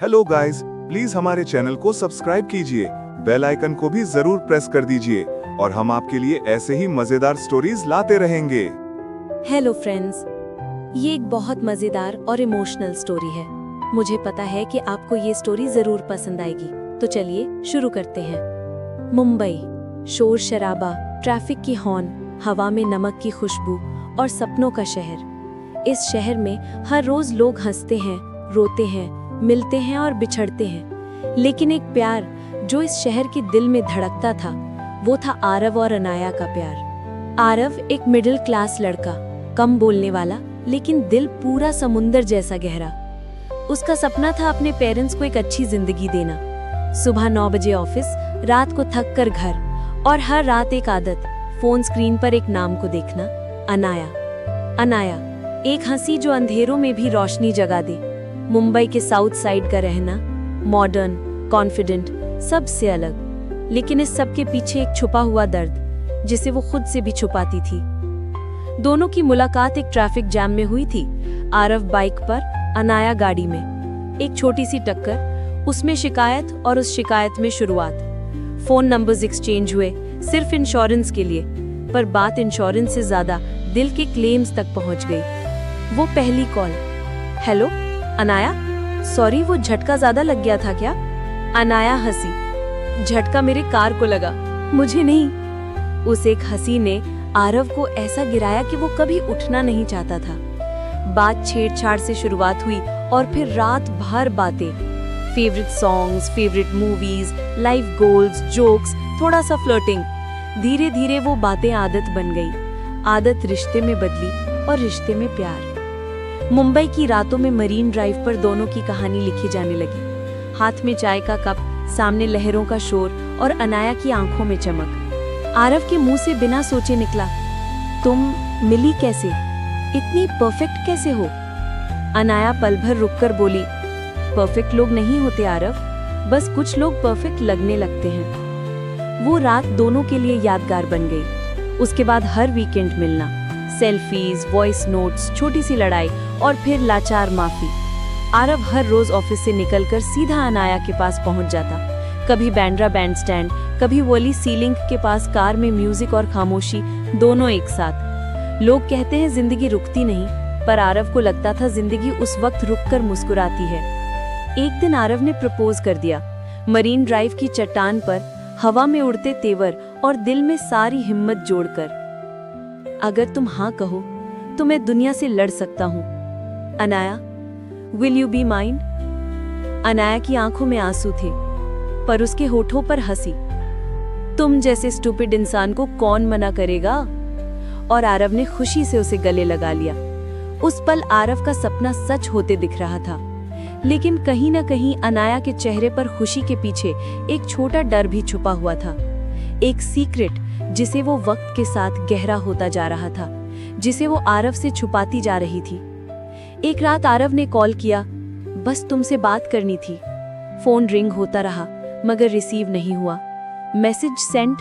Hello guys, please हमारे channel को subscribe कीजिए, बेल आइकन को भी जरूर प्रेस कर दीजिए और हम आपके लिए ऐसे ही मजेदार स्टोरीज लाते रहेंगे। हेलो फ्रेंड्स, ये एक बहुत मजेदार और इमोशनल स्टोरी है। मुझे पता है कि आपको ये स्टोरी जरूर पसंद आएगी, तो चलिए शुरू करते हैं। मुंबई, शोर शराबा, ट्रैफिक की हॉर्न, हवा में नमक की खुशबू और सपनों का शहर। इस शहर में हर रोज लोग हंसते हैं, रोते हैं, मिलते हैं और बिछड़ते हैं, लेकिन एक प्यार जो इस शहर के दिल में धड़कता था, वो था आरव और अनाया का प्यार। आरव एक मिडिल क्लास लड़का, कम बोलने वाला, लेकिन दिल पूरा समुंदर जैसा गहरा। उसका सपना था अपने पेरेंट्स को एक अच्छी जिंदगी देना। सुबह 9 बजे ऑफिस, रात को थक कर घर, और हर रात एक आदत, फोन स्क्रीन पर एक नाम को देखना, अनाया। अनाया, एक हंसी जो अंधेरों में भी रोशनी जगा दे। मुंबई के साउथ साइड का रहना, मॉडर्न, कॉन्फिडेंट, सबसे अलग, लेकिन इस सब के पीछे एक छुपा हुआ दर्द, जिसे वो खुद से भी छुपाती थी। दोनों की मुलाकात एक ट्रैफिक जैम में हुई थी। आरव बाइक पर, अनाया गाड़ी में। एक छोटी सी टक्कर, उसमें शिकायत और उस शिकायत में शुरुआत। फोन नंबर्स एक्सचेंज हुए, सिर्फ इंश्योरेंस के लिए, पर बात इंश्योरेंस से ज्यादा दिल के क्लेम्स तक पहुंच गई। वो पहली कॉल, हेलो अनाया, सॉरी वो झटका ज्यादा लग गया था क्या? अनाया हंसी, झटका मेरे कार को लगा, मुझे नहीं। उस एक हंसी ने आरव को ऐसा गिराया कि वो कभी उठना नहीं चाहता था। बात छेड़छाड़ से शुरुआत हुई और फिर रात भर बातें, favourite songs, favourite movies, life goals, jokes, थोड़ा सा फ्लर्टिंग। धीरे धीरे वो बातें आदत बन गई। आदत रिश्ते में बदली और रिश्ते में प्यार। मुंबई की रातों में मरीन ड्राइव पर दोनों की कहानी लिखी जाने लगी। हाथ में चाय का कप, सामने लहरों का शोर और अनाया की आंखों में चमक। आरव के मुंह से बिना सोचे निकला, तुम मिली कैसे? इतनी परफेक्ट कैसे हो? अनाया पल भर रुककर बोली, परफेक्ट लोग नहीं होते आरव, बस कुछ लोग परफेक्ट लगने लगते हैं। वो रात दोनों के लिए यादगार बन गई। उसके बाद हर वीकेंड मिलना, सेल्फीज, वॉइस नोट्स, छोटी सी लड़ाई और फिर लाचार माफी। आरव हर रोज ऑफिस से निकलकर सीधा अनाया के पास पहुंच जाता। कभी बैंड्रा बैंडस्टैंड, कभी वोली सीलिंग के पास कार में म्यूजिक और खामोशी, दोनों एक साथ। लोग कहते हैं जिंदगी रुकती नहीं, पर आरव को लगता था जिंदगी उस वक्त रुककर मुस्कुराती है। एक दिन आरव ने प्रपोज कर दिया, मरीन ड्राइव की चट्टान पर, हवा में उड़ते तेवर और दिल में सारी हिम्मत जोड़कर। अगर तुम हाँ कहो तो मैं दुनिया से लड़ सकता हूँ। Anaya, will you be mine? Anaya की आंखों में आंसू थे, पर उसके होठों पर हंसी। तुम जैसे स्टूपिड इंसान को कौन मना करेगा? और आरव ने खुशी से उसे गले लगा लिया। उस पल आरव का सपना सच होते दिख रहा था, लेकिन कहीं न कहीं अनाया के चेहरे पर खुशी के पीछे एक छोटा डर भी छुपा हुआ था। एक सीक्रेट जिसे वो वक्त के साथ गहरा होता जा रहा था, जिसे वो आरव से छुपाती जा रही थी। एक रात आरव ने कॉल किया, बस तुमसे बात करनी थी। फोन रिंग होता रहा, मगर रिसीव नहीं हुआ। Message send,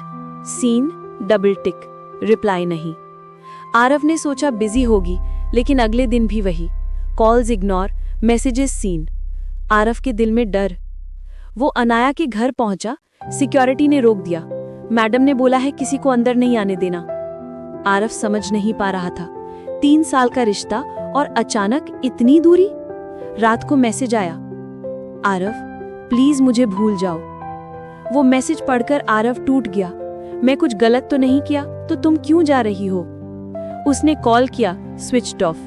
seen, double tick, reply Aarav. आरव ने सोचा बिजी होगी, लेकिन अगले दिन भी वही, calls ignore, messages seen. Aarav के दिल में डर। वो अनाया के घर पहुंचा, सिक्योरिटी ने रोक दिया। मैडम ने बोला है किसी को अंदर नहीं आने देना। आरव समझ नहीं पा रहा था, 3 साल का रिश्ता और अचानक इतनी दूरी। रात को मैसेज आया, आरव प्लीज मुझे भूल जाओ। वो मैसेज पढ़कर आरव टूट गया। मैं कुछ गलत तो नहीं किया, तो तुम क्यों जा रही हो? उसने कॉल किया, स्विच्ड ऑफ।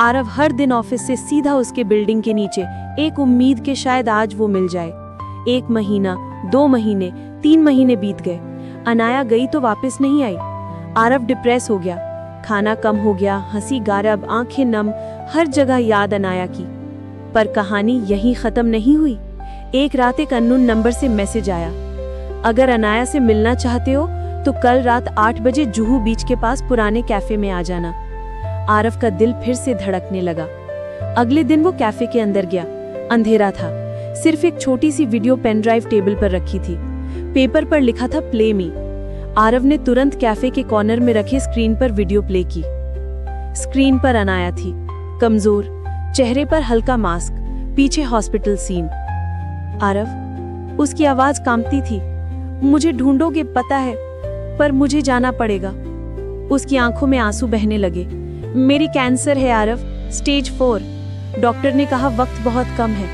आरव हर दिन ऑफिस से सीधा उसके बिल्डिंग के नीचे, एक उम्मीद के शायद आज वो मिल जाए। 1 महीना, 2 महीने, 3 महीने बीत गए। अनाया गई तो वापस नहीं आई। आरव डिप्रेस हो गया, खाना कम हो गया, हंसी गायब, आंखें नम, हर जगह याद अनाया की। पर कहानी यहीं खत्म नहीं हुई। एक रात एक अननोन नंबर से मैसेज आया, अगर अनाया से मिलना चाहते हो तो कल रात 8 बजे जुहू बीच के पास पुराने कैफे में आ जाना। आरव का दिल फिर से धड़कने लगा। अगले दिन वो कैफे के अंदर गया। अंधेरा था, सिर्फ एक छोटी सी वीडियो पेन ड्राइव टेबल पर रखी थी। पेपर पर लिखा था प्ले मी। आरव ने तुरंत कैफे के कॉर्नर में रखे स्क्रीन पर वीडियो प्ले की। स्क्रीन पर अनाया थी, कमजोर, चेहरे पर हल्का मास्क, पीछे हॉस्पिटल सीन। आरव, उसकी आवाज कांपती थी। मुझे ढूंढोगे पता है, पर मुझे जाना पड़ेगा। उसकी आंखों में आंसू बहने लगे। मेरी कैंसर है आरव, स्टेज 4। डॉक्टर ने कहा वक्त बहुत कम है।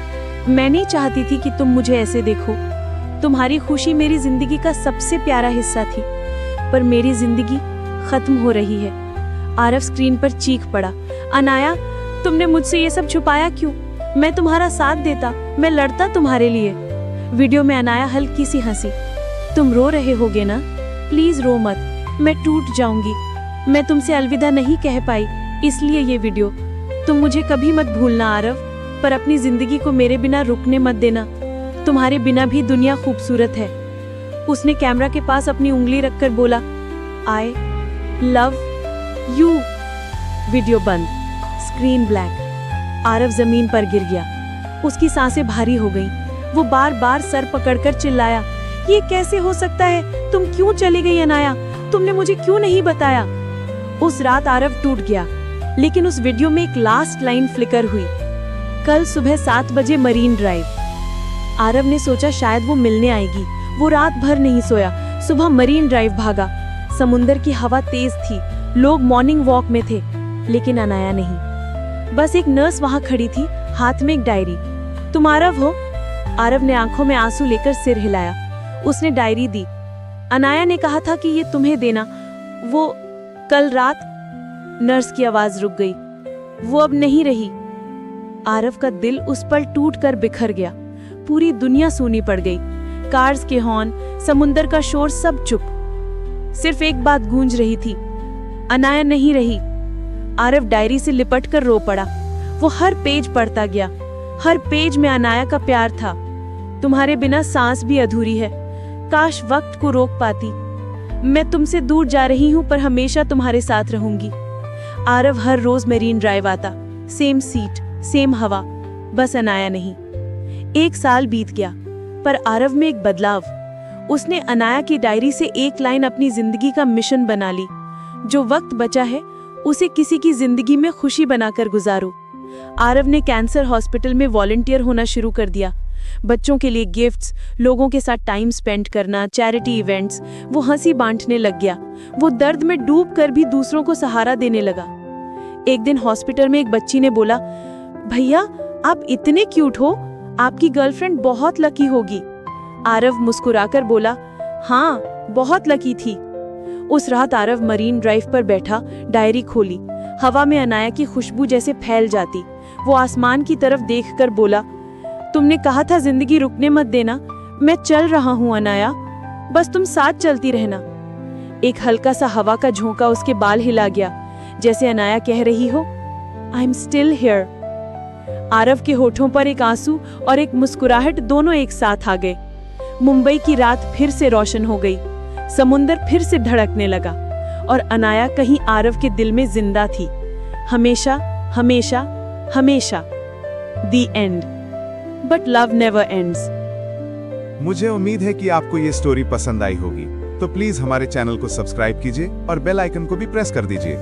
मैं नहीं चाहती थी कि तुम मुझे ऐसे देखो। तुम्हारी खुशी मेरी जिंदगी का सबसे प्यारा हिस्सा थी, पर मेरी जिंदगी खत्म हो रही है। आरव स्क्रीन पर चीख पड़ा, अनाया, तुमने मुझसे ये सब छुपाया क्यों? मैं तुम्हारा साथ देता, मैं लड़ता तुम्हारे लिए। वीडियो में अनाया हल्की सी हंसी। तुम रो रहे होगे ना? प्लीज रो मत, मैं टूट जाऊंगी। मैं तुमसे अलविदा नहीं कह पाई, इसलिए ये वीडियो। तुम मुझे कभी मत भूलना आरव, पर अपनी जिंदगी को मेरे बिना रुकने मत देना। तुम्हारे बिना भी दुनिया खूबसूरत है। उसने कैमरा के पास अपनी उंगली रखकर बोला, आई लव यू। वीडियो बंद, स्क्रीन ब्लैक। आरव जमीन पर गिर गया। उसकी सांसें भारी हो गईं। वो बार बार सर पकड़कर चिल्लाया, ये कैसे हो सकता है? तुम क्यों चली गई अनाया? तुमने मुझे क्यों नहीं बताया? उस रात आरव टूट गया, लेकिन उस वीडियो में एक लास्ट लाइन फ्लिकर हुई, कल सुबह 7 बजे मरीन ड्राइव। आरव ने सोचा शायद वो मिलने आएगी। वो रात भर नहीं सोया। सुबह मरीन ड्राइव भागा। समुंदर की हवा तेज थी, लोग मॉर्निंग वॉक में थे, लेकिन अनाया नहीं। बस एक नर्स वहां खड़ी थी, हाथ में एक डायरी। तुम आरव हो? आरव ने आंखों में आंसू लेकर सिर हिलाया। उसने डायरी दी। अनाया ने कहा था कि ये तुम्हें देना। वो कल रात। नर्स की आवाज रुक गई। वो अब नहीं रही। आरव का दिल उस पल टूटकर बिखर गया। पूरी दुनिया सूनी पड़ गई। कार्स के हॉर्न, समुंदर का शोर, सब चुप। सिर्फ एक बात गूंज रही थी, अनाया नहीं रही। आरव डायरी से लिपटकर रो पड़ा। वो हर पेज पढ़ता गया। हर पेज में अनाया का प्यार था। तुम्हारे बिना सांस भी अधूरी है। काश वक्त को रोक पाती। मैं तुमसे दूर जा रही हूं, पर हमेशा तुम्हारे साथ रहूंगी। आरव हर रोज मरीन ड्राइव आता। सेम सीट, सेम हवा, बस अनाया नहीं। 1 साल बीत गया, पर आरव में एक बदलाव। उसने अनाया की डायरी से एक लाइन अपनी जिंदगी का मिशन बना ली, जो वक्त बचा है उसे किसी की जिंदगी में खुशी बनाकर गुजारो। आरव ने कैंसर हॉस्पिटल में वॉलंटियर होना शुरू कर दिया। बच्चों के लिए गिफ्ट्स, लोगों के साथ टाइम स्पेंड करना, चैरिटी इवेंट्स। वो हंसी बांटने लग गया। वो दर्द में डूब कर भी दूसरों को सहारा देने लगा। एक दिन हॉस्पिटल में एक बच्ची ने बोला, भैया आप इतने क्यूट हो, आपकी गर्लफ्रेंड बहुत लकी होगी। आरव मुस्कुराकर बोला, हाँ बहुत लकी थी। उस रात आरव मरीन ड्राइव पर बैठा, डायरी खोली। हवा में अनाया की खुशबू जैसे फैल जाती। वो आसमान की तरफ देखकर बोला, तुमने कहा था जिंदगी रुकने मत देना। मैं चल रहा हूँ अनाया, बस तुम साथ चलती रहना। एक हल्का सा हवा का झोंका उसके बाल हिला गया, जैसे अनाया कह रही हो, I am still here. Aarav के होठों पर एक आंसू और एक मुस्कुराहट दोनों एक साथ आ गए। मुंबई की रात फिर से रोशन हो गई। समुंदर फिर से धड़कने लगा और अनाया कहीं आरव के दिल में जिंदा थी। हमेशा हमेशा हमेशा। The end. But love never ends. मुझे उम्मीद है कि आपको ये स्टोरी पसंद आई होगी, तो प्लीज हमारे चैनल को सब्सक्राइब कीजिए और बेल आइकन को भी प्रेस कर दीजिए।